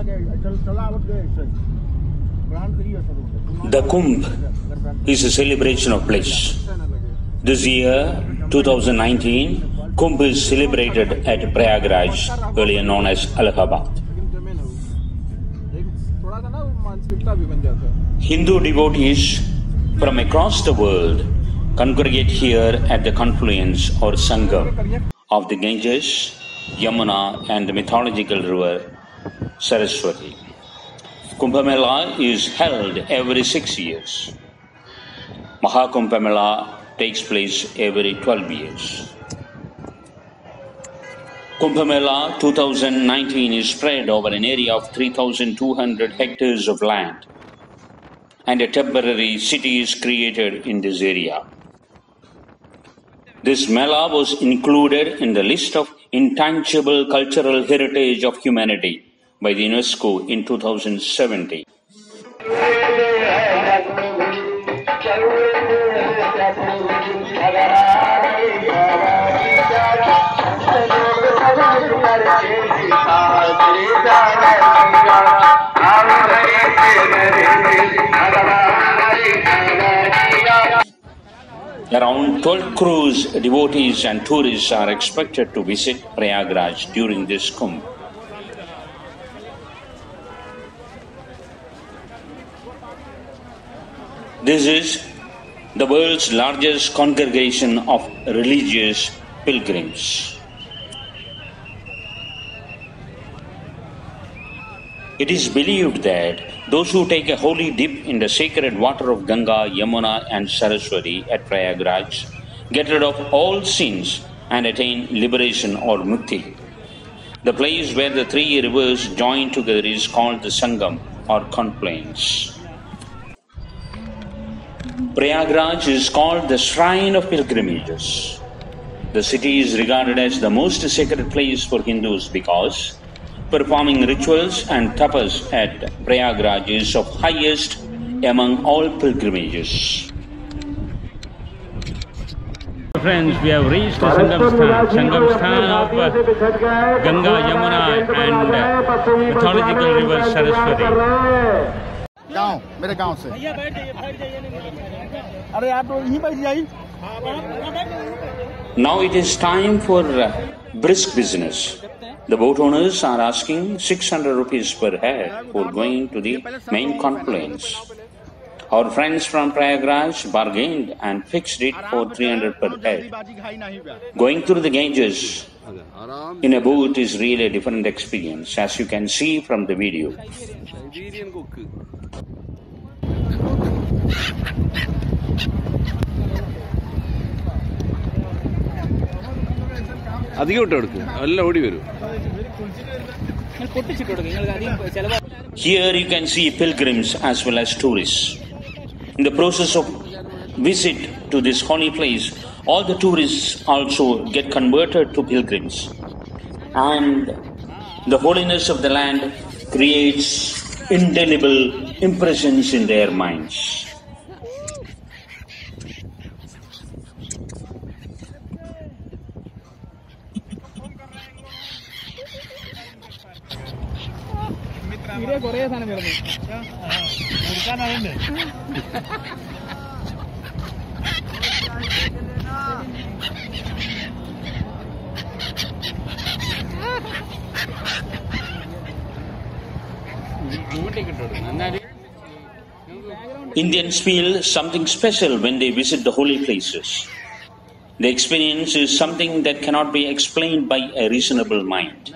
The Kumbh is a celebration of bliss. This year, 2019, Kumbh is celebrated at Prayagraj, earlier known as Allahabad. Hindu devotees from across the world congregate here at the confluence or Sangam of the Ganges, Yamuna and the mythological river Saraswati. Kumbh Mela is held every 6 years. Mahakumbh Mela takes place every 12 years. Kumbh Mela 2019 is spread over an area of 3,200 hectares of land, and a temporary city is created in this area. This Mela was included in the list of intangible cultural heritage of humanity by the UNESCO in 2017. Around 12 crores devotees and tourists are expected to visit Prayagraj during this Kumbh. This is the world's largest congregation of religious pilgrims. It is believed that those who take a holy dip in the sacred water of Ganga, Yamuna and Saraswati at Prayagraj get rid of all sins and attain liberation or mukti. The place where the three rivers join together is called the Sangam or confluence. Prayagraj is called the shrine of pilgrimages. The city is regarded as the most sacred place for Hindus because performing rituals and tapas at Prayagraj is of highest among all pilgrimages. Friends, we have reached the Sangam Sthan of Ganga, Yamuna and mythological river Saraswati. मेरे गांव से अरे आप तो यहीं बैठ जाइए. Now it is time for brisk business. The boat owners are asking 600 rupees per head for going to the main confluence. Our friends from Prayagraj bargained and fixed it for 300 per head. Going through the Ganges in a boat is really a different experience, as you can see from the video. Here you can see pilgrims as well as tourists. In the process of visit to this holy place, all the tourists also get converted to pilgrims. And the holiness of the land creates indelible impressions in their minds. Indians feel something special when they visit the holy places. The experience is something that cannot be explained by a reasonable mind.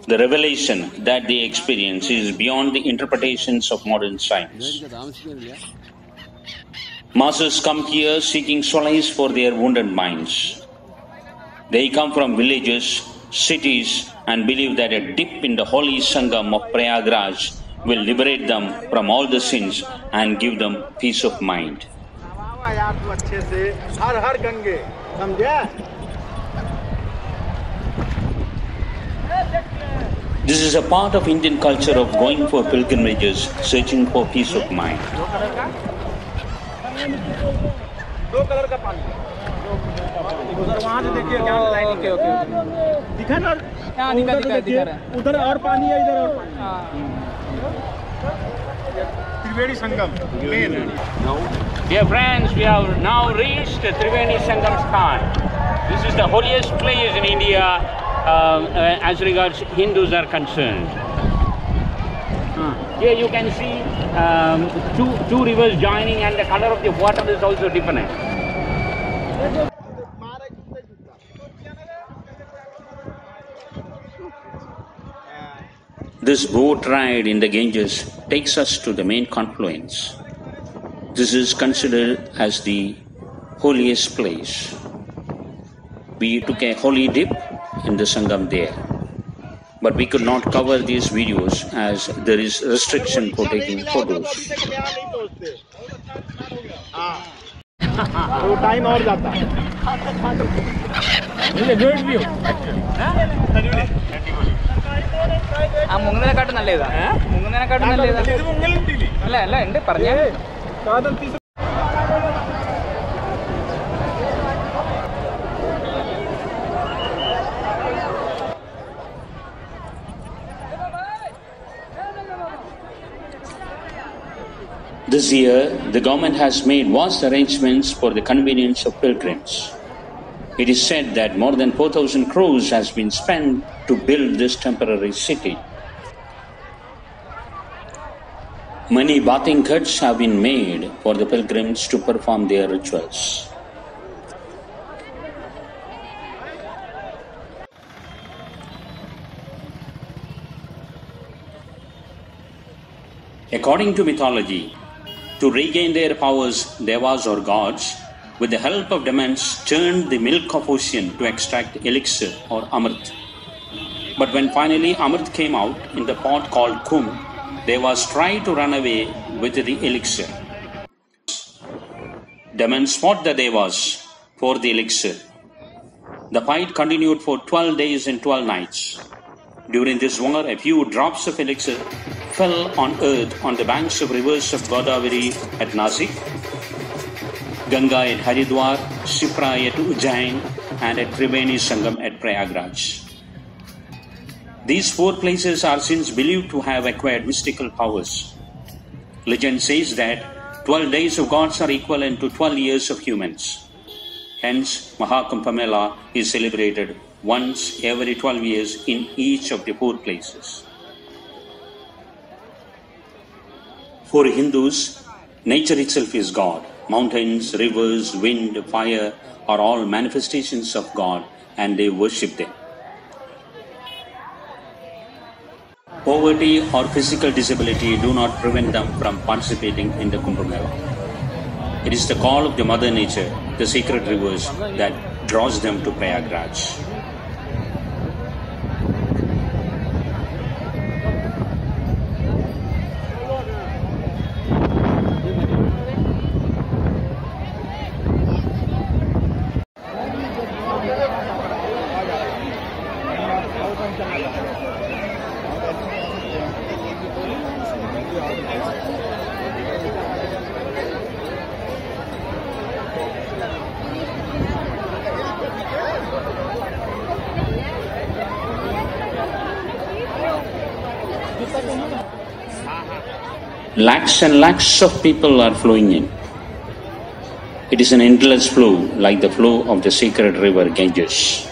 The revelation that they experience is beyond the interpretations of modern science. Masses come here seeking solace for their wounded minds. They come from villages, cities, and believe that a dip in the holy Sangam of Prayagraj will liberate them from all the sins and give them peace of mind. This is a part of Indian culture of going for pilgrimages, searching for peace of mind. दो colour का पानी उधर वहाँ से देखिए क्या line. Okay okay दिखा ना? हाँ दिखा उधर दिखा देखिए, दिखा रहा है। उधर और पानी है, इधर और पानी। हाँ Triveni Sangam main. Dear friends, we have now reached Triveni Sangam Sthan. This is the holiest place in India as regards Hindus are concerned. Here you can see two rivers joining, and the color of the water is also different. This boat ride in the Ganges takes us to the main confluence. This is considered as the holiest place. We took a holy dip in the Sangam there. But we could not cover these videos as there is restriction for taking photos. वो time और जाता है। good view ആ മുങ്ങുന്നതിനെക്കാട്ടും നല്ലതാ മുങ്ങുന്നതിനെക്കാട്ടും നല്ലതാ അല്ല അല്ല ഉണ്ട് പറഞ്ഞേ This year, the government has made vast arrangements for the convenience of pilgrims. It is said that more than 4,000 crores has been spent to build this temporary city. Many bathing ghats have been made for the pilgrims to perform their rituals. According to mythology, to regain their powers, devas or gods, with the help of demons, turned the milk of ocean to extract elixir or amrit. But when finally amrit came out in the pot called kum, devas tried to run away with the elixir. Demons fought the devas for the elixir. The fight continued for 12 days and 12 nights. During this war, a few drops of elixir fell on earth on the banks of rivers of Godavari at Nasik, Ganga at Haridwar, Shipra at Ujjain, and at Triveni Sangam at Prayagraj. These four places are since believed to have acquired mystical powers. Legend says that 12 days of gods are equivalent to 12 years of humans. Hence, Mahakumbh Mela is celebrated once every 12 years in each of the four places. For Hindus, nature itself is God. Mountains, rivers, wind, fire are all manifestations of God, and they worship them. Poverty or physical disability do not prevent them from participating in the Kumbh Mela. It is the call of the Mother Nature, the sacred rivers, that draws them to Prayagraj. Lakhs and lakhs of people are flowing in. It is an endless flow, like the flow of the sacred river Ganges.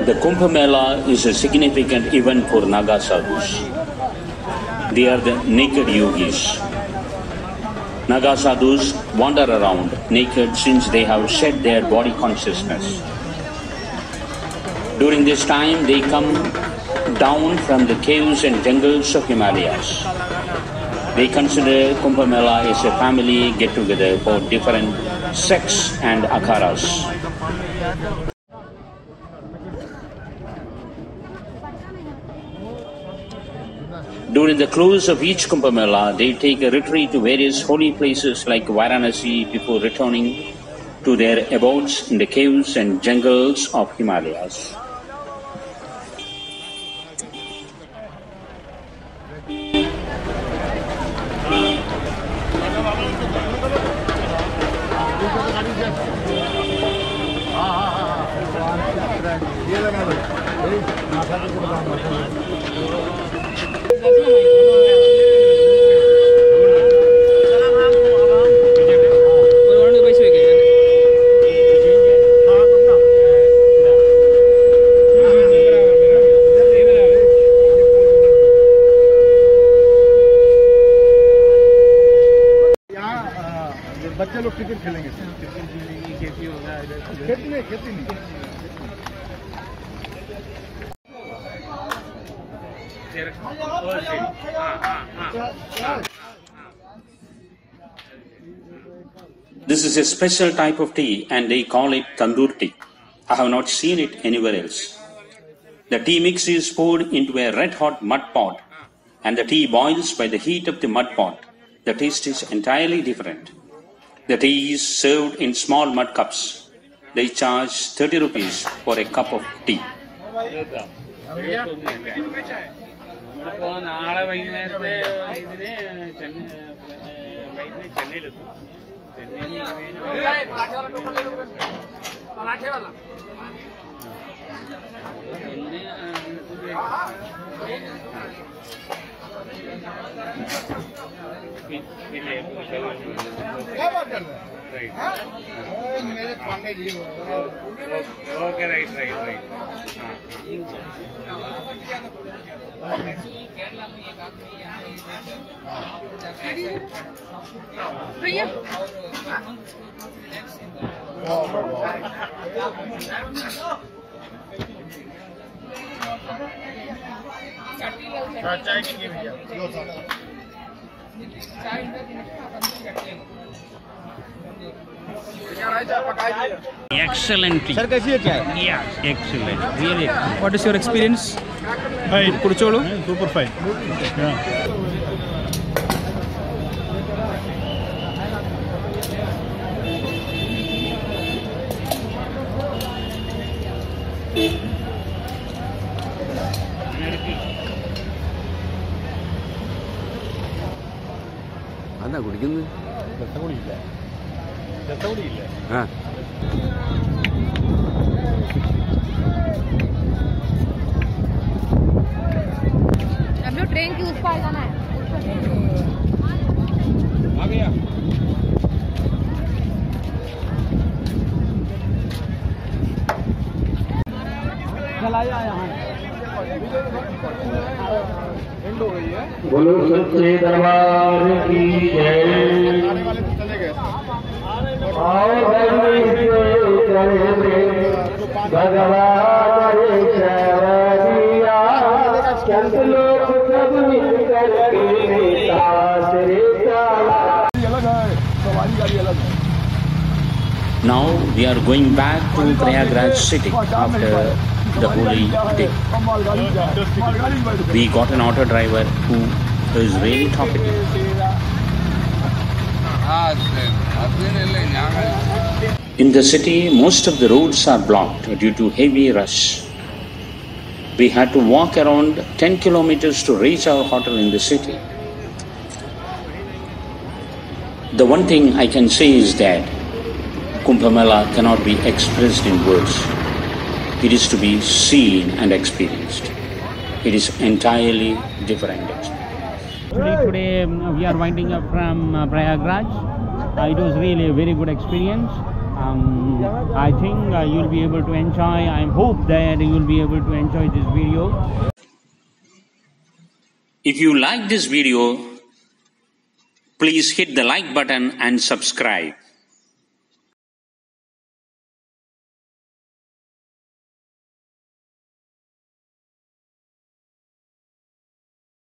The Kumbh Mela is a significant event for Naga sadhus. They are the naked yogis. Naga sadhus wander around naked since they have shed their body consciousness. During this time, they come down from the caves and jungles of Himalayas. They consider Kumbh Mela as a family get-together for different sects and akharas. During the close of each Kumbh Mela, they take a retreat to various holy places like Varanasi before returning to their abodes in the caves and jungles of Himalayas. बच्चे लोग cricket खेलेंगे खेती नहीं This is a special type of tea and they call it tandoor tea. I have not seen it anywhere else. The tea mix is poured into a red-hot mud pot and the tea boils by the heat of the mud pot. The taste is entirely different. The tea is served in small mud cups. They charge 30 rupees for a cup of tea. क्या बात कर रहे हैं मेरे Pandey ji okay right भैया चाय की भैया Excellent tea. सर कैसी है चाय? Yes, excellent. Really excellent. What is your experience? Fine. कुड़चोलू? Super fine. Yeah. അതാ കുടിക്കുന്നത് ആ हम लोग ट्रेन की उस पार जाना है आ गया चलाया यहाँ बोलो सच्चे दरबार की जय। आओ भगवान शरणिया संत लोग सब मिलकर के साथ रे अलग है सवारी गाड़ी अलग है Now we are going back to Prayagraj city after the holy day. We got an auto driver who is really talkative. In the city, most of the roads are blocked due to heavy rush. We had to walk around 10 kilometers to reach our hotel in the city. The one thing I can say is that Kumbh Mela cannot be expressed in words. It is to be seen and experienced. It is entirely different. Today we are winding up from Prayagraj. It was really a very good experience. I think you'll be able to enjoy. I hope that you'll be able to enjoy this video. If you like this video, please hit the like button and subscribe.